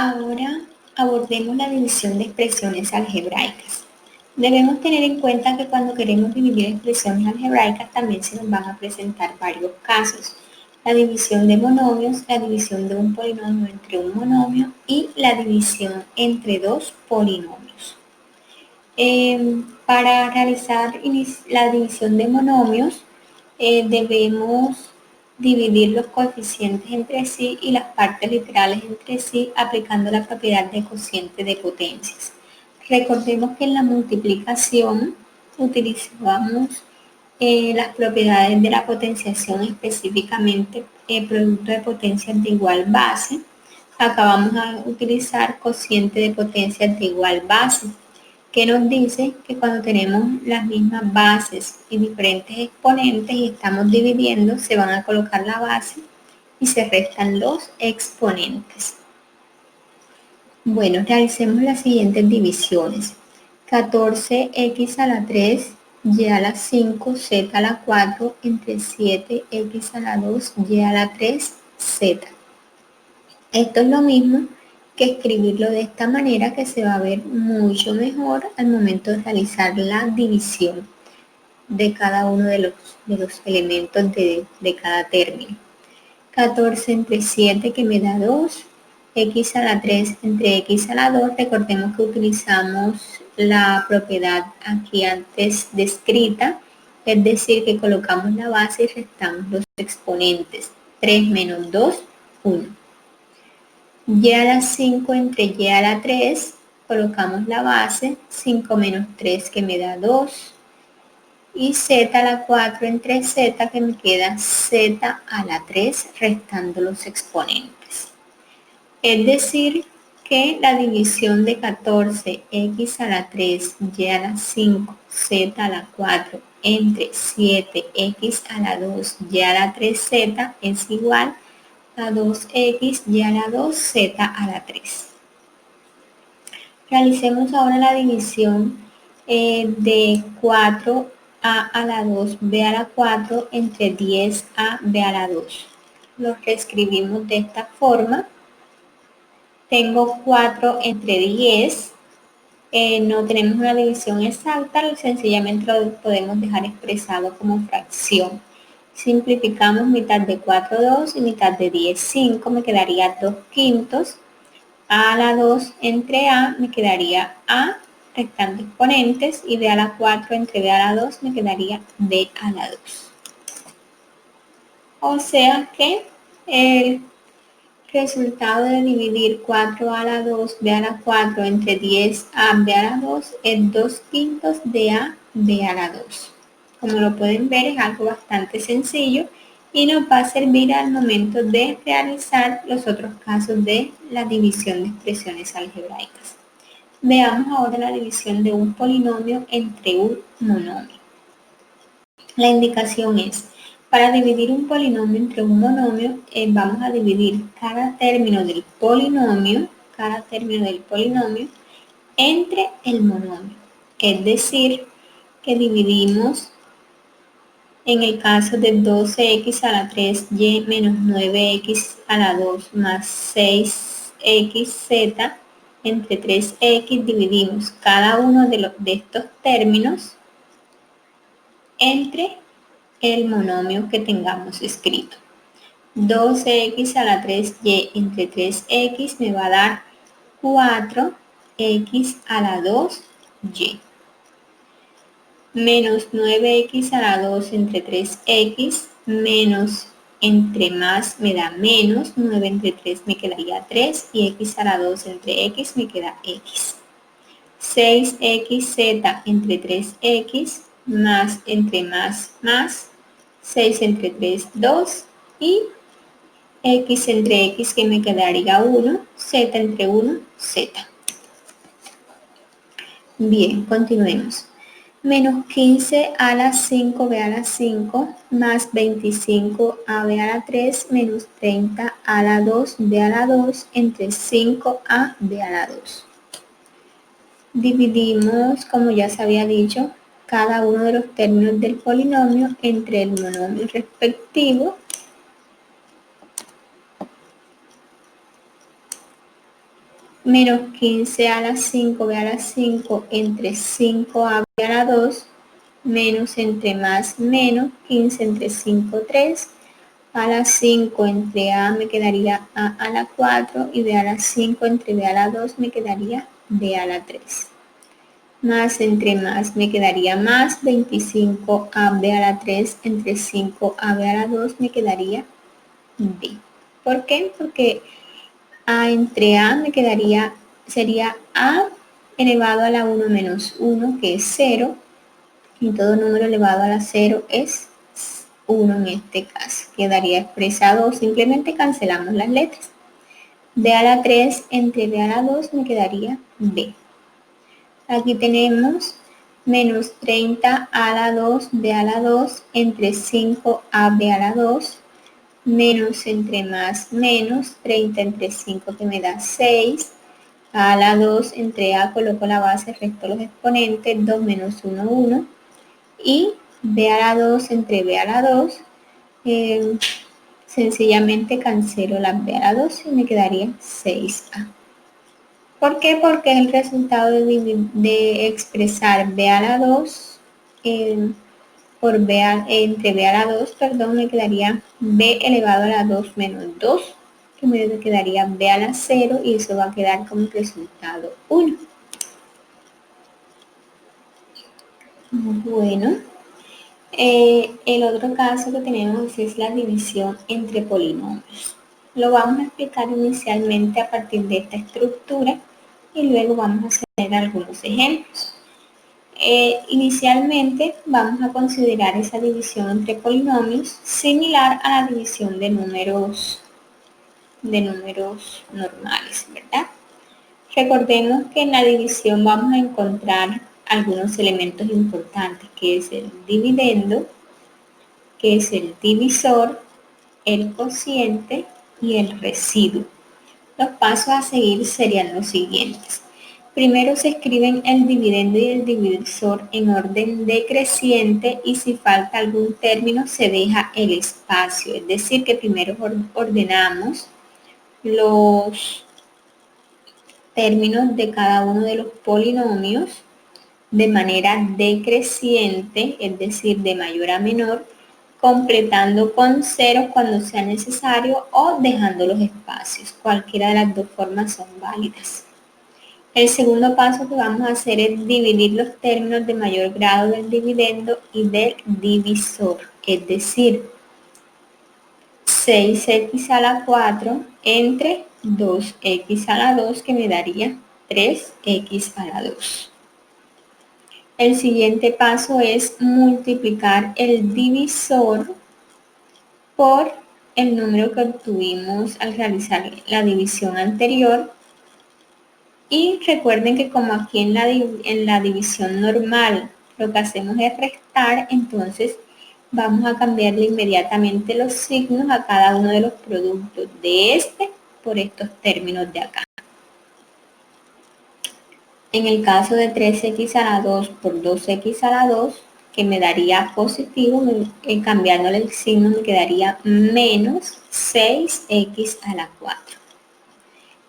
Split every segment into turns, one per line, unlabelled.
Ahora abordemos la división de expresiones algebraicas. Debemos tener en cuenta que cuando queremos dividir expresiones algebraicas también se nos van a presentar varios casos. La división de monomios, la división de un polinomio entre un monomio y la división entre dos polinomios. Para realizar la división de monomios debemos dividir los coeficientes entre sí y las partes literales entre sí aplicando la propiedad de cociente de potencias. Recordemos que en la multiplicación utilizamos las propiedades de la potenciación, específicamente el producto de potencias de igual base. Acá vamos a utilizar cociente de potencias de igual base, que nos dice que cuando tenemos las mismas bases y diferentes exponentes y estamos dividiendo, se van a colocar la base y se restan los exponentes. Bueno, realicemos las siguientes divisiones. 14x a la 3, y a la 5, z a la 4, entre 7x a la 2, y a la 3, z. Esto es lo mismo que escribirlo de esta manera, que se va a ver mucho mejor al momento de realizar la división de cada uno de los elementos de cada término. 14 entre 7 que me da 2, x a la 3 entre x a la 2, recordemos que utilizamos la propiedad aquí antes descrita, es decir, que colocamos la base y restamos los exponentes. 3 menos 2, 1. Y a la 5 entre y a la 3, colocamos la base, 5 menos 3 que me da 2, y z a la 4 entre z que me queda z a la 3, restando los exponentes. Es decir, que la división de 14x a la 3, y a la 5, z a la 4, entre 7x a la 2, y a la 3z es igual a 2x y a la 2, z a la 3. Realicemos ahora la división de 4a a la 2, b a la 4, entre 10a, b a la 2. Lo reescribimos de esta forma. Tengo 4 entre 10. No tenemos una división exacta, sencillamente lo podemos dejar expresado como fracción. Simplificamos mitad de 4, 2 y mitad de 10, 5, me quedaría 2 quintos. A la 2 entre a me quedaría a, restando exponentes, y b a la 4 entre b a la 2 me quedaría b a la 2. O sea que el resultado de dividir 4 a la 2, b a la 4 entre 10 a b a la 2 es 2 quintos de a, b a la 2. Como lo pueden ver, es algo bastante sencillo y nos va a servir al momento de realizar los otros casos de la división de expresiones algebraicas. Veamos ahora la división de un polinomio entre un monomio. La indicación es, para dividir un polinomio entre un monomio, vamos a dividir cada término del polinomio entre el monomio. Es decir, que dividimos en el caso de 12x a la 3y menos 9x a la 2 más 6xz entre 3x, dividimos cada uno de estos términos entre el monomio que tengamos escrito. 12x a la 3y entre 3x me va a dar 4x a la 2y. Menos 9x a la 2 entre 3x, menos entre más me da menos, 9 entre 3 me quedaría 3, y x a la 2 entre x me queda x. 6xz entre 3x, más entre más, 6 entre 3, 2, y x entre x que me quedaría 1, z entre 1, z. Bien, continuemos. Menos 15 a la 5, b a la 5, más 25 a b a la 3, menos 30 a la 2, b a la 2, entre 5 a b a la 2. Dividimos, como ya se había dicho, cada uno de los términos del polinomio entre el monomio respectivo. menos 15 a la 5b a la 5 entre 5ab a la 2 menos entre más menos 15 entre 5, 3 a la 5 entre a me quedaría a la 4 y b a la 5 entre b a la 2 me quedaría b a la 3. Más entre más me quedaría más 25ab a la 3 entre 5ab a la 2 me quedaría b. ¿Por qué? Porque a entre a me quedaría, sería a elevado a la 1 menos 1, que es 0, y todo número elevado a la 0 es 1 en este caso. Quedaría expresado, simplemente cancelamos las letras. B a la 3 entre B a la 2 me quedaría B. Aquí tenemos menos 30 a la 2, B a la 2 entre 5 a B a la 2 menos entre más menos 30 entre 5 que me da 6 a la 2 entre a coloco la base, resto los exponentes, 2 menos 1, 1 y b a la 2 entre b a la 2 sencillamente cancelo las b a la 2 y me quedaría 6a. ¿Por qué? Porque es el resultado de expresar b a la 2 por entre b a la 2, perdón, me quedaría b elevado a la 2 menos 2, que me quedaría b a la 0 y eso va a quedar como resultado 1. Bueno, el otro caso que tenemos es la división entre polinomios. Lo vamos a explicar inicialmente a partir de esta estructura y luego vamos a hacer algunos ejemplos. Inicialmente vamos a considerar esa división entre polinomios similar a la división de números normales, ¿verdad? Recordemos que en la división vamos a encontrar algunos elementos importantes, que es el dividendo, que es el divisor, el cociente y el residuo. Los pasos a seguir serían los siguientes. Primero se escriben el dividendo y el divisor en orden decreciente y si falta algún término se deja el espacio. Es decir, que primero ordenamos los términos de cada uno de los polinomios de manera decreciente, es decir, de mayor a menor, completando con ceros cuando sea necesario o dejando los espacios. Cualquiera de las dos formas son válidas. El segundo paso que vamos a hacer es dividir los términos de mayor grado del dividendo y del divisor, es decir, 6x a la 4 entre 2x a la 2, que me daría 3x a la 2. El siguiente paso es multiplicar el divisor por el número que obtuvimos al realizar la división anterior. Y recuerden que como aquí en la división normal lo que hacemos es restar, entonces vamos a cambiarle inmediatamente los signos a cada uno de los productos de este por estos términos de acá. En el caso de 3x a la 2 por 2x a la 2, que me daría positivo, cambiándole el signo me quedaría menos 6x a la 4.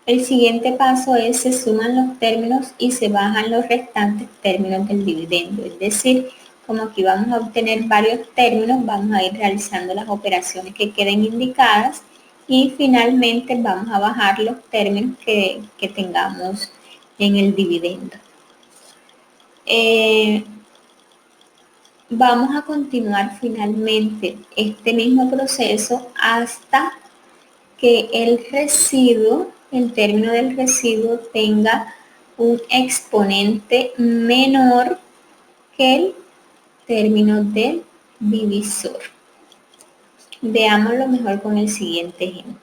El siguiente paso es se suman los términos y se bajan los restantes términos del dividendo. Es decir, como aquí vamos a obtener varios términos, vamos a ir realizando las operaciones que queden indicadas y finalmente vamos a bajar los términos que tengamos en el dividendo. Vamos a continuar finalmente este mismo proceso hasta que el residuo, el término del residuo tenga un exponente menor que el término del divisor. Veámoslo mejor con el siguiente ejemplo.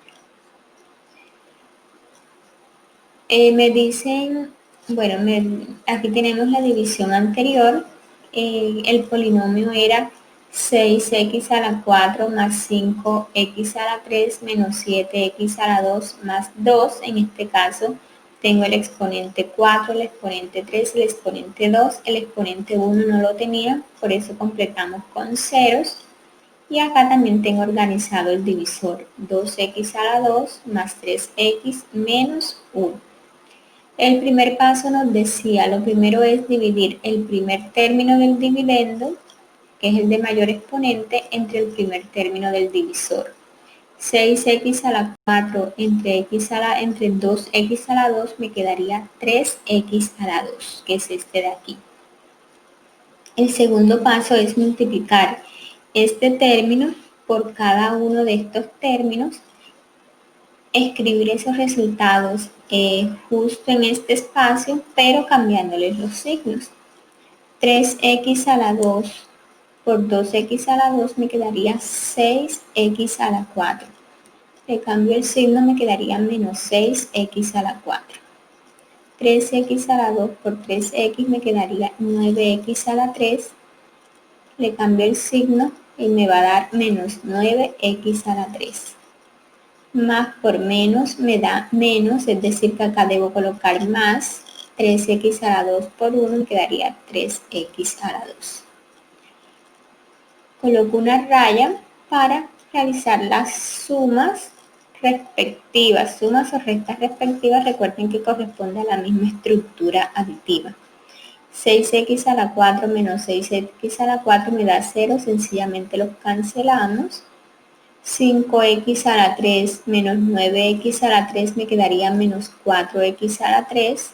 Me dicen, bueno, aquí tenemos la división anterior. El polinomio era 6x a la 4 más 5x a la 3 menos 7x a la 2 más 2. En este caso tengo el exponente 4, el exponente 3, el exponente 2. El exponente 1 no lo tenía, por eso completamos con ceros. Y acá también tengo organizado el divisor 2x a la 2 más 3x menos 1. El primer paso nos decía, lo primero es dividir el primer término del dividendo, que es el de mayor exponente, entre el primer término del divisor. 6x a la 4 entre 2x a la 2 me quedaría 3x a la 2, que es este de aquí. El segundo paso es multiplicar este término por cada uno de estos términos, escribir esos resultados justo en este espacio, pero cambiándoles los signos. 3x a la 2 por 2x a la 2 me quedaría 6x a la 4. Le cambio el signo, me quedaría menos 6x a la 4. 3x a la 2 por 3x me quedaría 9x a la 3. Le cambio el signo y me va a dar menos 9x a la 3. Más por menos me da menos, es decir que acá debo colocar más. 3x a la 2 por 1 me quedaría 3x a la 2. Coloco una raya para realizar las sumas respectivas. Sumas o restas respectivas, recuerden que corresponde a la misma estructura aditiva. 6x a la 4 menos 6x a la 4 me da 0, sencillamente los cancelamos. 5x a la 3 menos 9x a la 3 me quedaría menos 4x a la 3.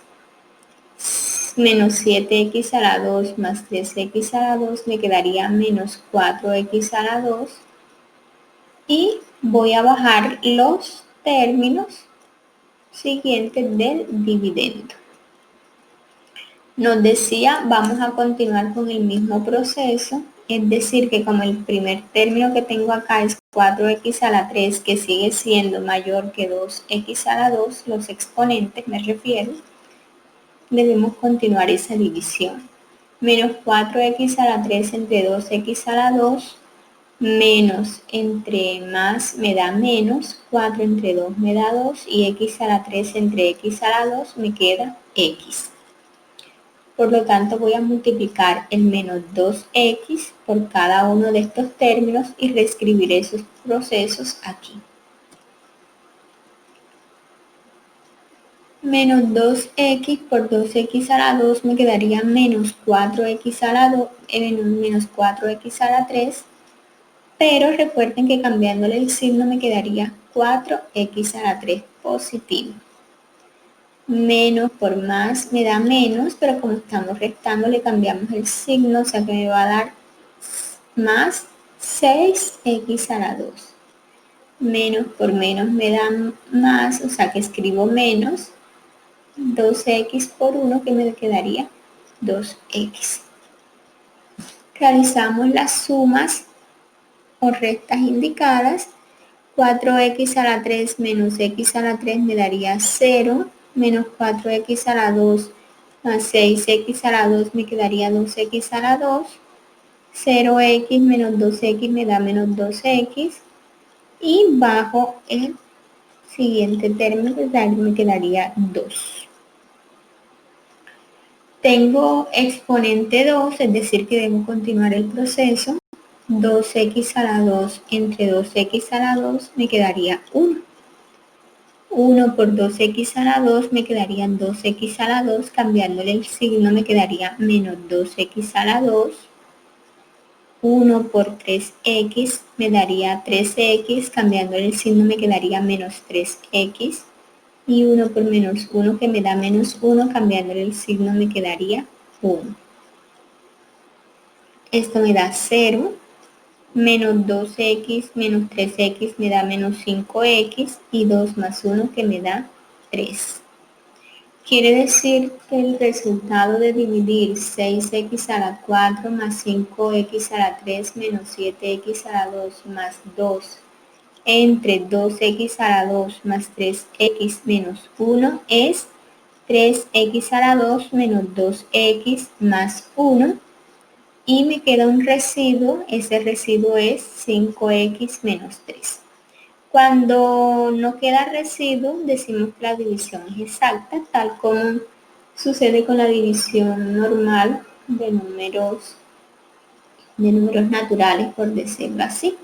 Menos 7x a la 2 más 3x a la 2 me quedaría menos 4x a la 2. Y voy a bajar los términos siguientes del dividendo. Nos decía, vamos a continuar con el mismo proceso, es decir que como el primer término que tengo acá es 4x a la 3, que sigue siendo mayor que 2x a la 2, los exponentes me refiero, debemos continuar esa división. Menos 4x a la 3 entre 2x a la 2, menos entre más me da menos, 4 entre 2 me da 2 y x a la 3 entre x a la 2 me queda x. Por lo tanto voy a multiplicar el menos 2x por cada uno de estos términos y reescribir esos procesos aquí. Menos 2x por 2x a la 2 me quedaría menos 4x a la 2, menos 4x a la 3, pero recuerden que cambiándole el signo me quedaría 4x a la 3 positivo. Menos por más me da menos, pero como estamos restando le cambiamos el signo, o sea que me va a dar más 6x a la 2. Menos por menos me da más, o sea que escribo menos 2x por 1, que me quedaría 2x. Realizamos las sumas o restas indicadas. 4x a la 3 menos x a la 3 me daría 0, menos 4x a la 2 más 6x a la 2 me quedaría 2x a la 2, 0x menos 2x me da menos 2x, y bajo el siguiente término me quedaría 2. Tengo exponente 2, es decir que debo continuar el proceso. 2x a la 2 entre 2x a la 2 me quedaría 1. 1 por 2x a la 2 me quedarían 2x a la 2, cambiándole el signo me quedaría menos 2x a la 2. 1 por 3x me daría 3x, cambiándole el signo me quedaría menos 3x. Y 1 por menos 1, que me da menos 1, cambiándole el signo me quedaría 1. Esto me da 0. Menos 2x menos 3x me da menos 5x, y 2 más 1 que me da 3. Quiere decir que el resultado de dividir 6x a la 4 más 5x a la 3 menos 7x a la 2 más 2 entre 2x a la 2 más 3x menos 1 es 3x a la 2 menos 2x más 1. Y me queda un residuo, ese residuo es 5x menos 3. Cuando no queda residuo, decimos que la división es exacta, tal como sucede con la división normal de números naturales, por decirlo así.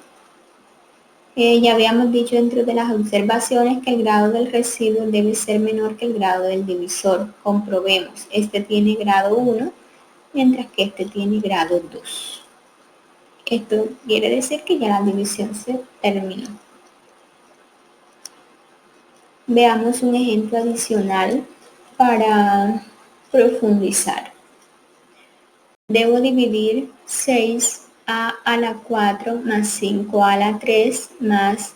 Ya habíamos dicho dentro de las observaciones que el grado del residuo debe ser menor que el grado del divisor. Comprobemos, este tiene grado 1, mientras que este tiene grado 2. Esto quiere decir que ya la división se terminó. Veamos un ejemplo adicional para profundizar. Debo dividir 6a a la 4 más 5a a la 3 más,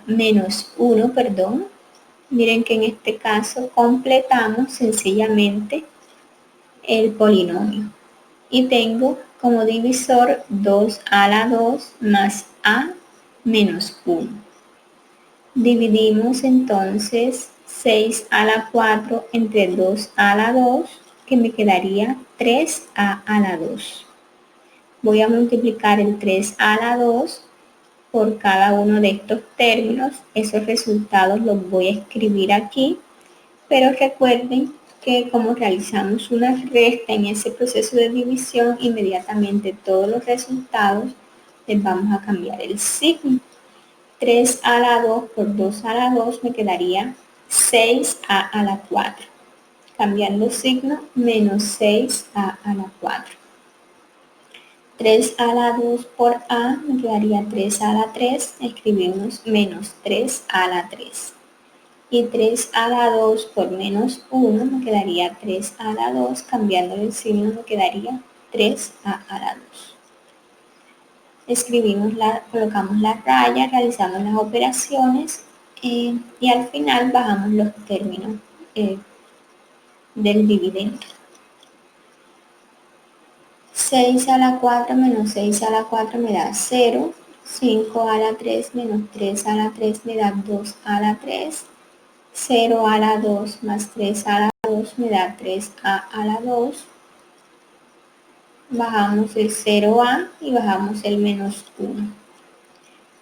menos 1, perdón. Miren que en este caso completamos sencillamente el polinomio. Y tengo como divisor 2 a la 2 más a menos 1. Dividimos entonces 6 a la 4 entre 2 a la 2, que me quedaría 3a a la 2. Voy a multiplicar el 3 a la 2 por cada uno de estos términos. Esos resultados los voy a escribir aquí, pero recuerden que como realizamos una resta en ese proceso de división, inmediatamente todos los resultados les vamos a cambiar el signo. 3 a la 2 por 2 a la 2 me quedaría 6a a la 4. Cambiando signo, menos 6a a la 4. 3 a la 2 por a me quedaría 3 a la 3. Escribimos menos 3 a la 3. Y 3 a la 2 por menos 1 me quedaría 3 a la 2. Cambiando el signo me quedaría 3a a la 2. Colocamos la raya, realizamos las operaciones y al final bajamos los términos del dividendo. 6 a la 4 menos 6 a la 4 me da 0. 5 a la 3 menos 3 a la 3 me da 2 a la 3. 0 a la 2 más 3 a la 2 me da 3a a la 2. Bajamos el 0a y bajamos el menos 1.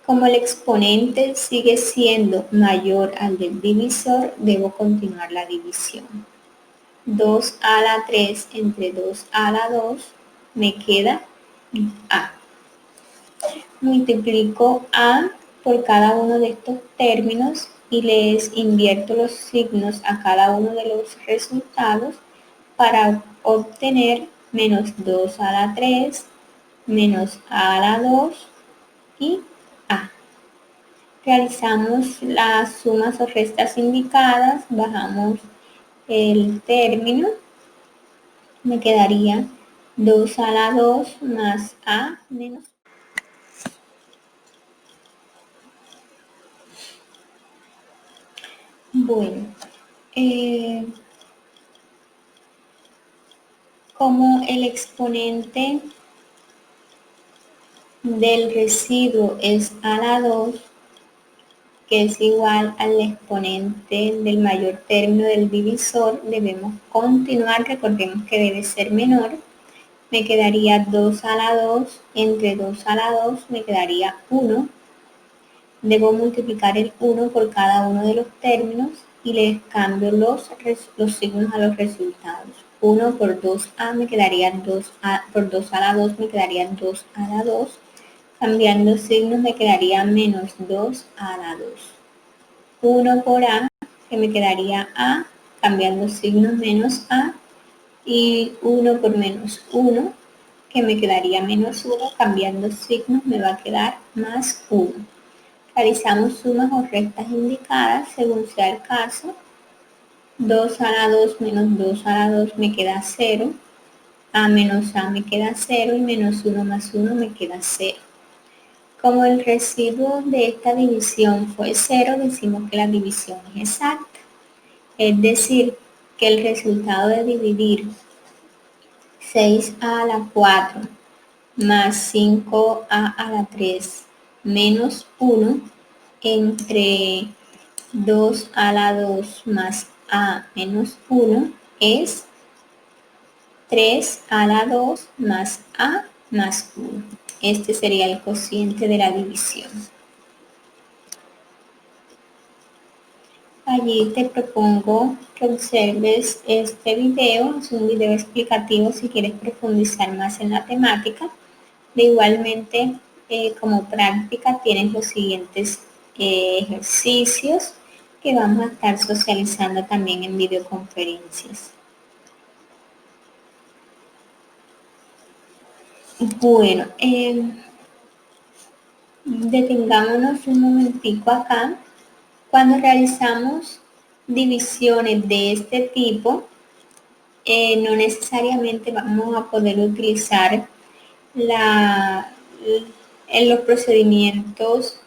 Como el exponente sigue siendo mayor al del divisor, debo continuar la división. 2 a la 3 entre 2 a la 2 me queda a. Multiplico a por cada uno de estos términos y les invierto los signos a cada uno de los resultados para obtener menos 2 a la 3, menos a la 2 y a. Realizamos las sumas o restas indicadas, bajamos el término, me quedaría 2 a la 2 más a menos. Bueno, como el exponente del residuo es a la 2, que es igual al exponente del mayor término del divisor, debemos continuar. Recordemos que debe ser menor. Me quedaría 2 a la 2, entre 2 a la 2 me quedaría 1. Debo multiplicar el 1 por cada uno de los términos y les cambio los signos a los resultados. 1 por 2a me quedaría 2a, por 2 a la 2 me quedaría 2 a la 2. Cambiando signos me quedaría menos 2 a la 2. 1 por a, que me quedaría a, cambiando signos menos a. Y 1 por menos 1, que me quedaría menos 1, cambiando signos me va a quedar más 1. Realizamos sumas o restas indicadas según sea el caso. 2 a la 2 menos 2 a la 2 me queda 0. A menos a me queda 0 y menos 1 más 1 me queda 0. Como el residuo de esta división fue 0, decimos que la división es exacta. Es decir, que el resultado de dividir 6a a la 4 más 5a a la 3 menos 1 entre 2 a la 2 más a menos 1 es 3 a la 2 más a más 1. Este sería el cociente de la división. Allí te propongo que observes este video. Es un video explicativo si quieres profundizar más en la temática. Igualmente como práctica tienes los siguientes ejercicios que vamos a estar socializando también en videoconferencias. Bueno, detengámonos un momentico acá. Cuando realizamos divisiones de este tipo, no necesariamente vamos a poder utilizar en los procedimientos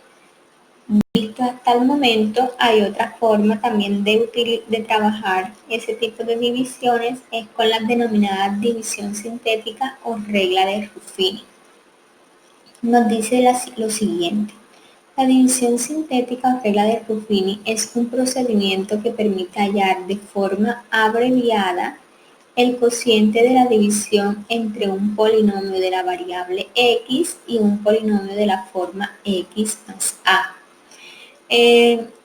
vistos hasta el momento. Hay otra forma también de trabajar ese tipo de divisiones, es con la denominada división sintética o regla de Ruffini. Nos dice lo siguiente: la división sintética o regla de Ruffini es un procedimiento que permite hallar de forma abreviada el cociente de la división entre un polinomio de la variable x y un polinomio de la forma x más a.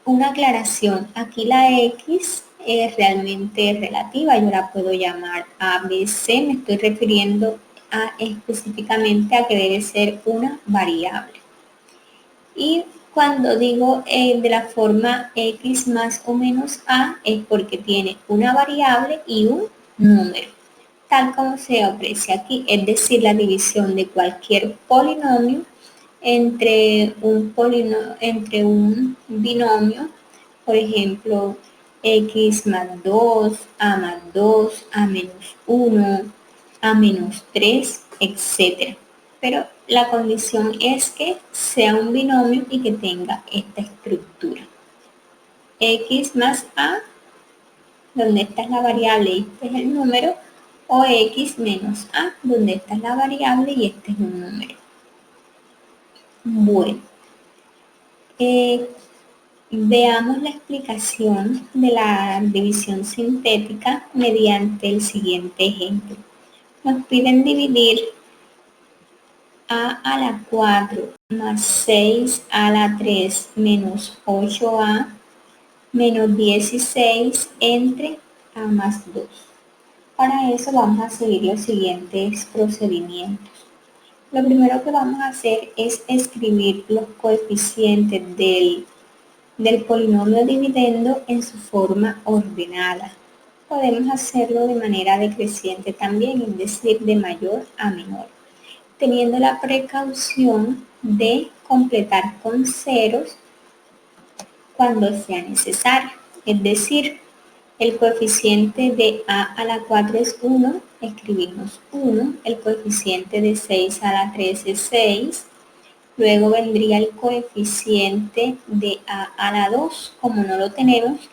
Una aclaración, aquí la x es realmente relativa, yo la puedo llamar ABC, me estoy refiriendo específicamente a que debe ser una variable. Y cuando digo de la forma x más o menos a, es porque tiene una variable y un número, tal como se aprecia aquí, es decir, la división de cualquier polinomio entre un binomio, por ejemplo, x más 2, a más 2, a menos 1, a menos 3, etc. Pero la condición es que sea un binomio y que tenga esta estructura. X más a, donde esta es la variable y este es el número, o x menos a, donde esta es la variable y este es un número. Bueno, veamos la explicación de la división sintética mediante el siguiente ejemplo. Nos piden dividir a la 4 más 6 a la 3 menos 8a menos 16 entre a más 2. Para eso vamos a seguir los siguientes procedimientos. Lo primero que vamos a hacer es escribir los coeficientes del polinomio dividendo en su forma ordenada. Podemos hacerlo de manera decreciente también, es decir, de mayor a menor, teniendo la precaución de completar con ceros cuando sea necesario. Es decir, el coeficiente de a la 4 es 1, escribimos 1, el coeficiente de 6 a la 3 es 6, luego vendría el coeficiente de a la 2, como no lo tenemos,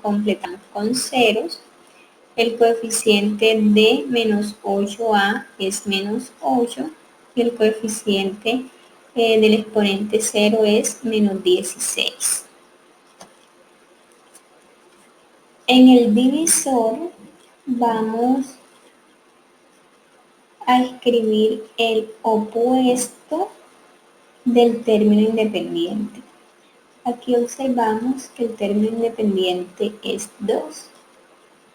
completamos con ceros, el coeficiente de menos 8a es menos 8 y el coeficiente del exponente 0 es menos 16. En el divisor vamos a escribir el opuesto del término independiente. Aquí observamos que el término independiente es 2.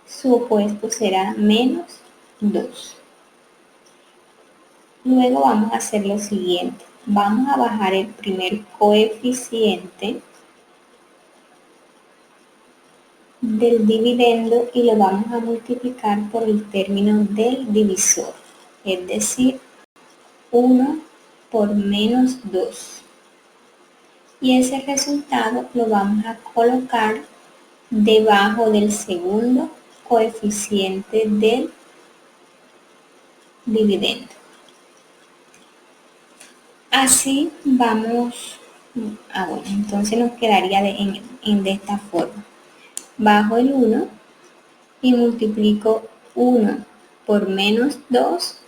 Su opuesto será menos 2. Luego vamos a hacer lo siguiente. Vamos a bajar el primer coeficiente del dividendo y lo vamos a multiplicar por el término del divisor, es decir, 1 por menos 2. Y ese resultado lo vamos a colocar debajo del segundo coeficiente del dividendo. Así vamos, bueno, entonces nos quedaría de esta forma. Bajo el 1 y multiplico 1 por menos 2,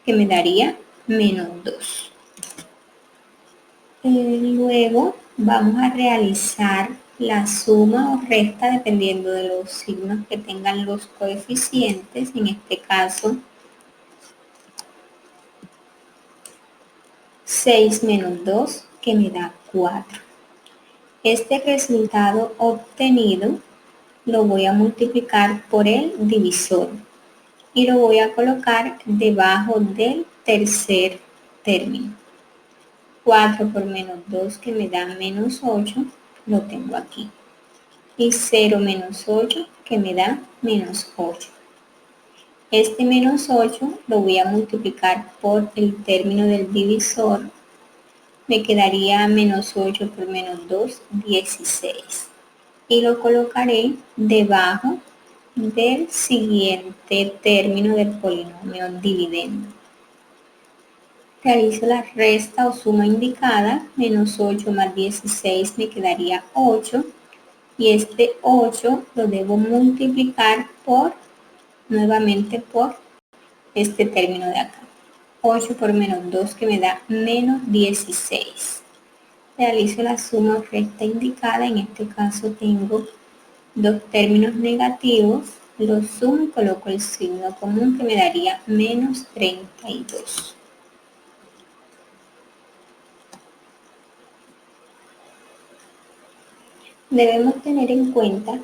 que me daría menos 2. Luego vamos a realizar la suma o resta dependiendo de los signos que tengan los coeficientes. En este caso, 6 menos 2, que me da 4. Este resultado obtenido lo voy a multiplicar por el divisor y lo voy a colocar debajo del tercer término. 4 por menos 2 que me da menos 8, lo tengo aquí. Y 0 menos 8 que me da menos 8. Este menos 8 lo voy a multiplicar por el término del divisor. Me quedaría menos 8 por menos 2, 16. Y lo colocaré debajo del siguiente término del polinomio dividendo. Realizo la resta o suma indicada, menos 8 más 16 me quedaría 8, y este 8 lo debo multiplicar nuevamente por este término de acá. 8 por menos 2 que me da menos 16. Realizo la suma o resta indicada, en este caso tengo dos términos negativos, los sumo y coloco el signo común que me daría menos 32. Debemos tener en cuenta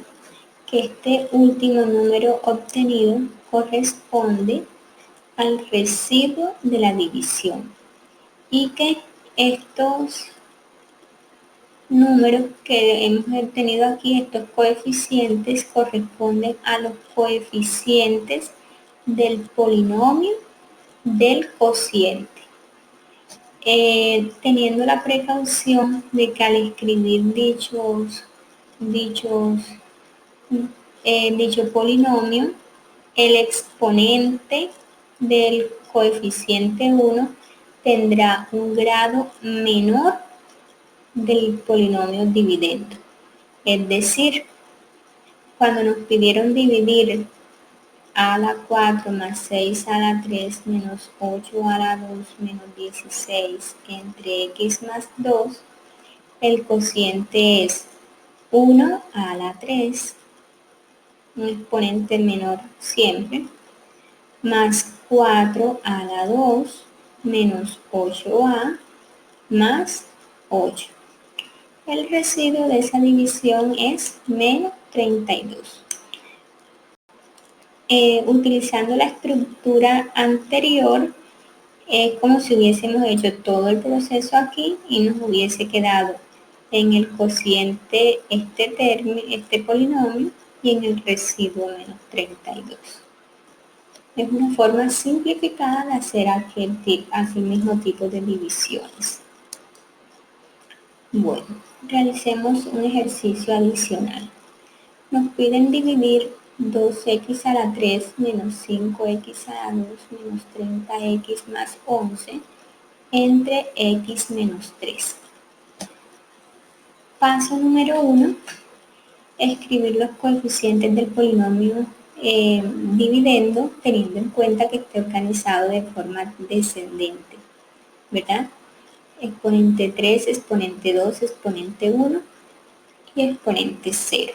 que este último número obtenido corresponde al residuo de la división y que estos números que hemos obtenido aquí, estos coeficientes, corresponden a los coeficientes del polinomio del cociente. Teniendo la precaución de que al escribir dicho polinomio, el exponente del coeficiente 1 tendrá un grado menor del polinomio dividendo. Es decir, cuando nos pidieron dividir a la 4 más 6 a la 3 menos 8 a la 2 menos 16 entre x más 2, el cociente es 1 a la 3, un exponente menor siempre, más 4 a la 2 menos 8a más 8. El residuo de esa división es menos 32. Utilizando la estructura anterior, es como si hubiésemos hecho todo el proceso aquí y nos hubiese quedado en el cociente este polinomio y en el residuo menos 32. Es una forma simplificada de hacer aquel mismo tipo de divisiones. Bueno, realicemos un ejercicio adicional. Nos piden dividir 2x a la 3 menos 5x a la 2 menos 30x más 11 entre x menos 3. Paso número 1, escribir los coeficientes del polinomio dividendo, teniendo en cuenta que esté organizado de forma descendente, ¿verdad? Exponente 3, exponente 2, exponente 1 y exponente 0.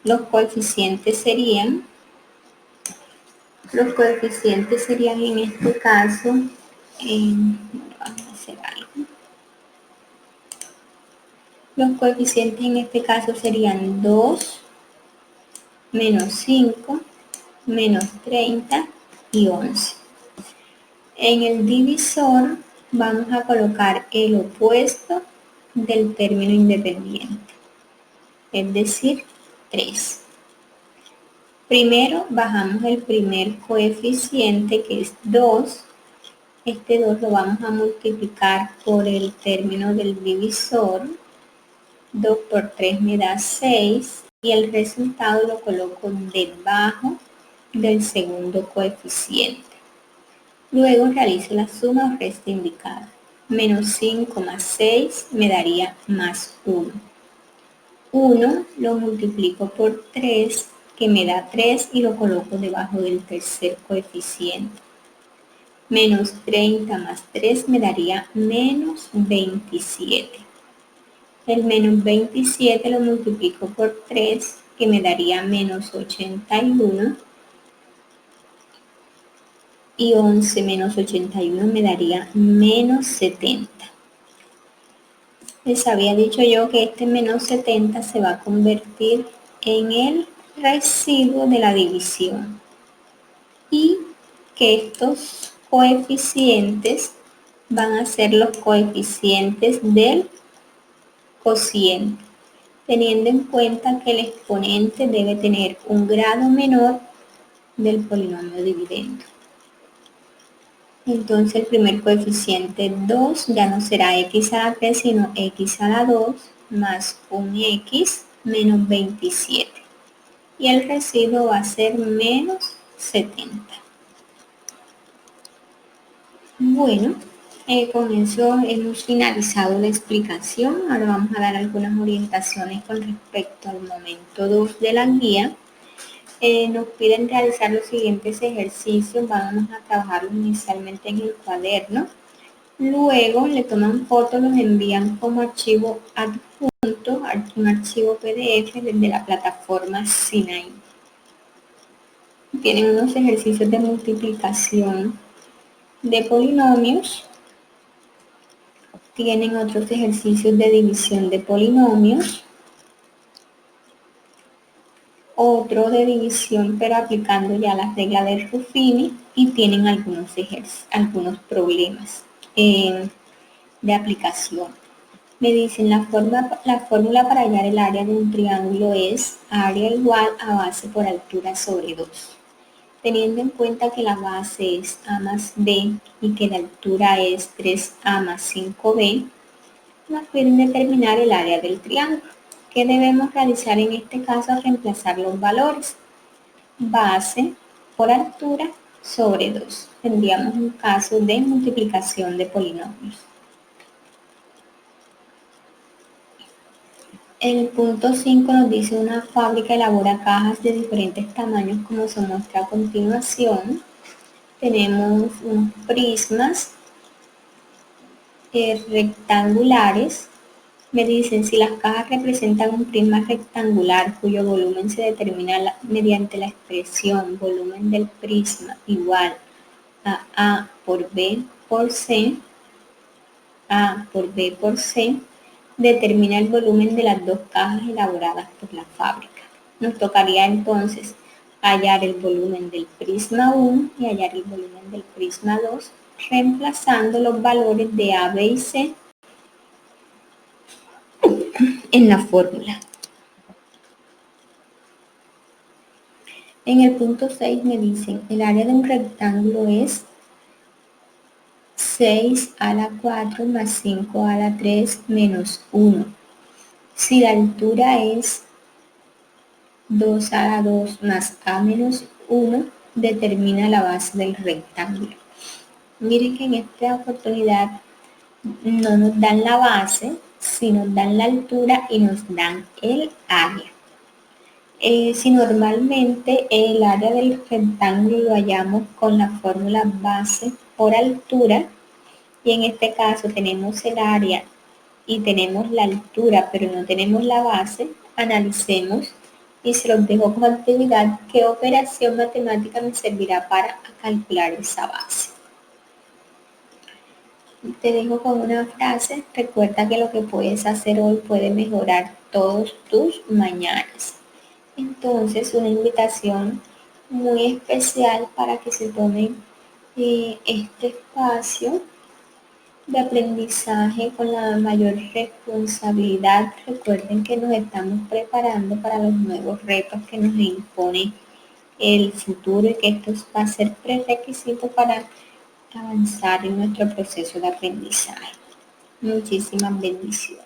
Los coeficientes serían en este caso, vamos a hacer algo. Los coeficientes en este caso serían 2, menos 5, menos 30 y 11. En el divisor vamos a colocar el opuesto del término independiente, es decir, 3. Primero bajamos el primer coeficiente, que es 2. Este 2 lo vamos a multiplicar por el término del divisor. 2 por 3 me da 6 y el resultado lo coloco debajo del segundo coeficiente. Luego realizo la suma o resta indicada. Menos 5 más 6 me daría más 1. 1 lo multiplico por 3, que me da 3, y lo coloco debajo del tercer coeficiente. Menos 30 más 3 me daría menos 27. El menos 27 lo multiplico por 3, que me daría menos 81. Y 11 menos 81 me daría menos 70. Les había dicho yo que este menos 70 se va a convertir en el residuo de la división y que estos coeficientes van a ser los coeficientes del cociente, teniendo en cuenta que el exponente debe tener un grado menor del polinomio dividendo. Entonces el primer coeficiente 2 ya no será x a la 3, sino x a la 2 más un x menos 27. Y el residuo va a ser menos 70. Bueno, con eso hemos finalizado la explicación. Ahora vamos a dar algunas orientaciones con respecto al momento 2 de la guía. Nos piden realizar los siguientes ejercicios. Vamos a trabajarlos inicialmente en el cuaderno. Luego le toman fotos, los envían como archivo adjunto, un archivo PDF desde la plataforma Sinai. Tienen unos ejercicios de multiplicación de polinomios. Tienen otros ejercicios de división de polinomios. Otro de división, pero aplicando ya las reglas de Ruffini, y tienen algunos problemas de aplicación. Me dicen la fórmula para hallar el área de un triángulo es área igual a base por altura sobre 2. Teniendo en cuenta que la base es a más b y que la altura es 3a más 5b, nos piden determinar el área del triángulo. ¿Qué debemos realizar en este caso? Reemplazar los valores. Base por altura sobre 2. Tendríamos un caso de multiplicación de polinomios. El punto 5 nos dice una fábrica elabora cajas de diferentes tamaños como se muestra a continuación. Tenemos unos prismas rectangulares. Me dicen si las cajas representan un prisma rectangular cuyo volumen se determina mediante la expresión volumen del prisma igual a A por B por C, A por B por C, determina el volumen de las dos cajas elaboradas por la fábrica. Nos tocaría entonces hallar el volumen del prisma 1 y hallar el volumen del prisma 2, reemplazando los valores de A, B y C en la fórmula. En el punto 6 me dicen, el área de un rectángulo es 6 a la 4 más 5 a la 3 menos 1. Si la altura es 2 a la 2 más a menos 1, determina la base del rectángulo. Miren que en esta oportunidad no nos dan la base, sino nos dan la altura y nos dan el área. Si normalmente el área del rectángulo lo hallamos con la fórmula base por altura, y en este caso tenemos el área y tenemos la altura, pero no tenemos la base, analicemos y se los dejo como actividad qué operación matemática me servirá para calcular esa base. Te dejo con una frase, recuerda que lo que puedes hacer hoy puede mejorar todos tus mañanas. Entonces, una invitación muy especial para que se tomen este espacio de aprendizaje con la mayor responsabilidad. Recuerden que nos estamos preparando para los nuevos retos que nos impone el futuro y que esto va a ser prerequisito para avanzar en nuestro proceso de aprendizaje. Muchísimas bendiciones.